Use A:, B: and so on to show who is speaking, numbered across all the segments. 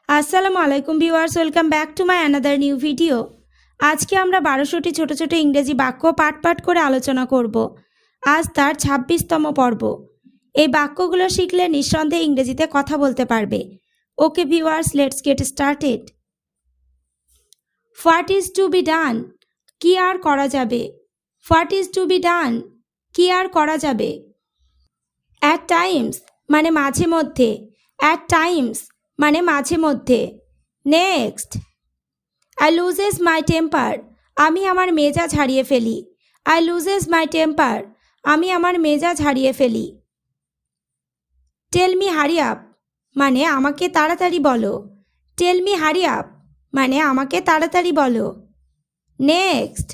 A: আসসালামু আলাইকুম viewers, welcome back to my another new video. আজকে আমরা 1200টি ছোট ছোট ইংরেজি বাক্য পাঠ পাঠ করে আলোচনা করব। আজ তার 26তম পর্ব। এই বাক্যগুলো শিখলে নিঃসন্দেহে ইংরেজিতে কথা বলতে পারবে। Okay viewers, let's get started. What is to be done? কি আর করা যাবে? What is to be done? কি আর করা যাবে? অ্যাট টাইমস মানে মাঝে মধ্যে। অ্যাট টাইমস মানে মাঝে মধ্যে। Next, I loses my temper. আমি আমার মেজাজ হারিয়ে ফেলি। I loses my temper. আমি আমার মেজাজ হারিয়ে ফেলি। টেল মি হারি আপ মানে আমাকে তাড়াতাড়ি বলো। টেল মি হারি আপ মানে আমাকে তাড়াতাড়ি বলো। Next,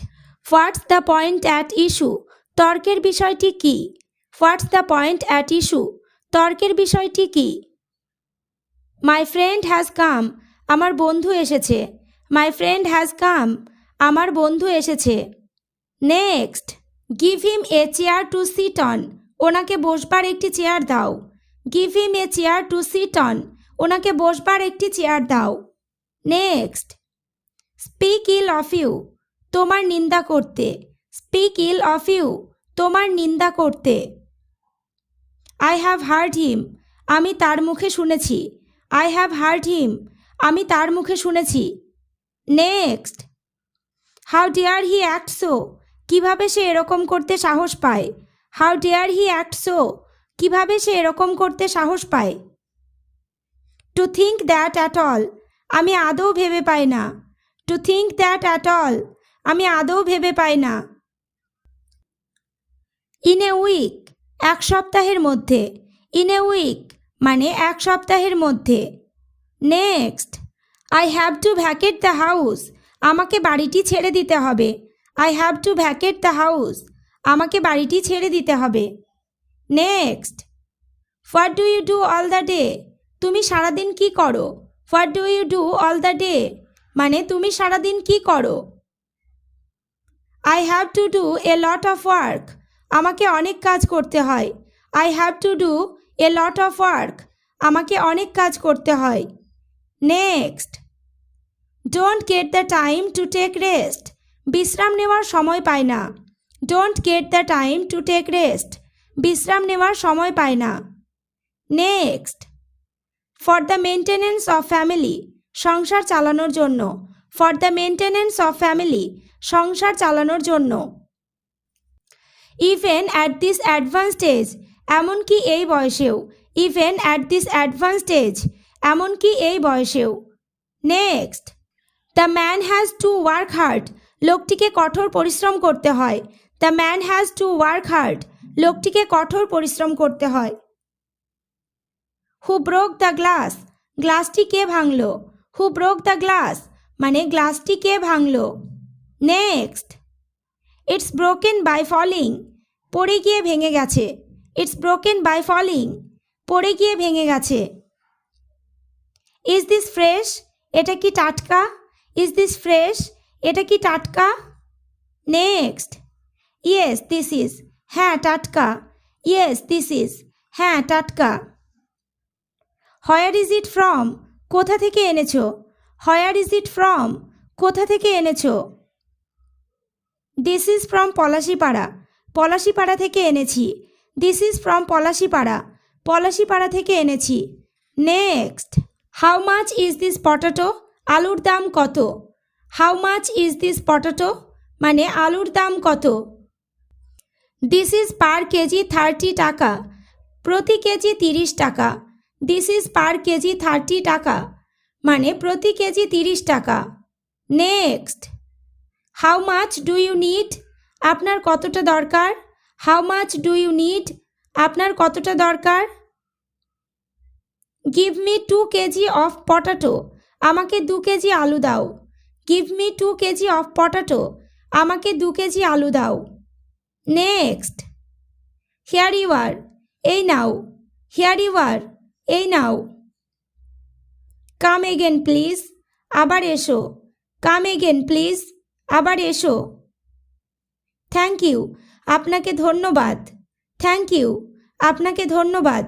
A: what's the point at issue? তর্কের বিষয়টি কি? What's the point at issue? তর্কের বিষয়টি কি? My friend has come. আমার বন্ধু এসেছে। My friend has come. আমার বন্ধু এসেছে। Next, give him a chair to sit on. ওনাকে বসবার একটি চেয়ার দাও। Give him a chair to sit on. ওনাকে বসবার একটি চেয়ার দাও। Next, speak ill of you. তোমার নিন্দা করতে। Speak ill of you. তোমার নিন্দা করতে। I have heard him. আমি তার মুখে শুনেছি। I have heard him. আমি তার মুখে শুনেছি। Next, how dare he act so? কীভাবে সে এরকম করতে সাহস পায়? How dare he act so? কীভাবে সে এরকম করতে সাহস পায়? To think that at all. আমি আদৌ ভেবে পাই না। To think that at all. আমি আদৌ ভেবে পাই না। ইন এ উইক এক সপ্তাহের মধ্যে। ইন এ উইক মানে এক সপ্তাহের মধ্যে। Next, I have to vacate the house. আমাকে বাড়িটি ছেড়ে দিতে হবে। I have to vacate the house. আমাকে বাড়িটি ছেড়ে দিতে হবে। Next, what do you do all the day? তুমি সারাদিন কি করো? What do you do all the day মানে তুমি সারাদিন কি করো? I have to do a lot of work. আমাকে অনেক কাজ করতে হয়। I have to do a lot of work. আমাকে অনেক কাজ করতে হয়। Next, don't get the time to take rest. বিশ্রাম নেওয়ার সময় পায় না। Don't get the time to take rest. বিশ্রাম নেওয়ার সময় পায় না। Next, for the maintenance of family. সংসার চালানোর জন্য। For the maintenance of family. সংসার চালানোর জন্য। Even at this advance stage. এমনকি এই বয়সেও। Even at this advance stage. এমনকি এই বয়সেও। Next, the man has to work hard. লোকটিকে কঠোর পরিশ্রম করতে হয়। The man has to work hard. লোকটিকে কঠোর পরিশ্রম করতে হয়। Who broke the glass. গ্লাসটি কে ভাঙল? হু ব্রোক দ্য গ্লাস মানে গ্লাসটি কে ভাঙল? Next, it's broken by falling. পড়ে গিয়ে ভেঙে গেছে। It's broken by falling. পড়ে গিয়ে ভেঙে গেছে। Is this fresh? এটা কি টাটকা? Is this fresh? এটা কি টাটকা? Next, yes this is. হ্যাঁ টাটকা। Yes this is. হ্যাঁ টাটকা। Where is it from? কোথা থেকে এনেছো? Where is it from? কোথা থেকে এনেছো? This is from Palashipara. Palashipara থেকে এনেছি। This is from Palashipara. Palashipara থেকে এনেছি। Next, how much is this potato? আলুর দাম কত? How much is this potato মানে আলুর দাম কত? দিস ইজ পার কেজি 30 টাকা। প্রতি কেজি 30 টাকা। দিস ইজ পার কেজি 30 টাকা মানে প্রতি কেজি 30 টাকা। Next, how much do you need? আপনার কতটা দরকার? How much do you need? আপনার কতটা দরকার? Give me 2 kg of potato. আমাকে 2 কেজি আলু দাও। Give me 2 kg of potato. আমাকে 2 কেজি আলু দাও। Next, here you are. এই নাও। Here you are. এই নাও। কাম এগেন প্লিজ। আবার এসো। Come again please. আবার এসো। Thank you. আপনাকে ধন্যবাদ। Thank you. আপনাকে ধন্যবাদ।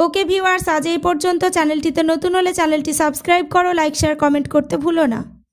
A: ওকে ভিউয়ার্স, আজ এই পর্যন্ত। চ্যানেলটিতে নতুন হলে চ্যানেলটি সাবস্ক্রাইব করো, লাইক শেয়ার কমেন্ট করতে ভুলো না।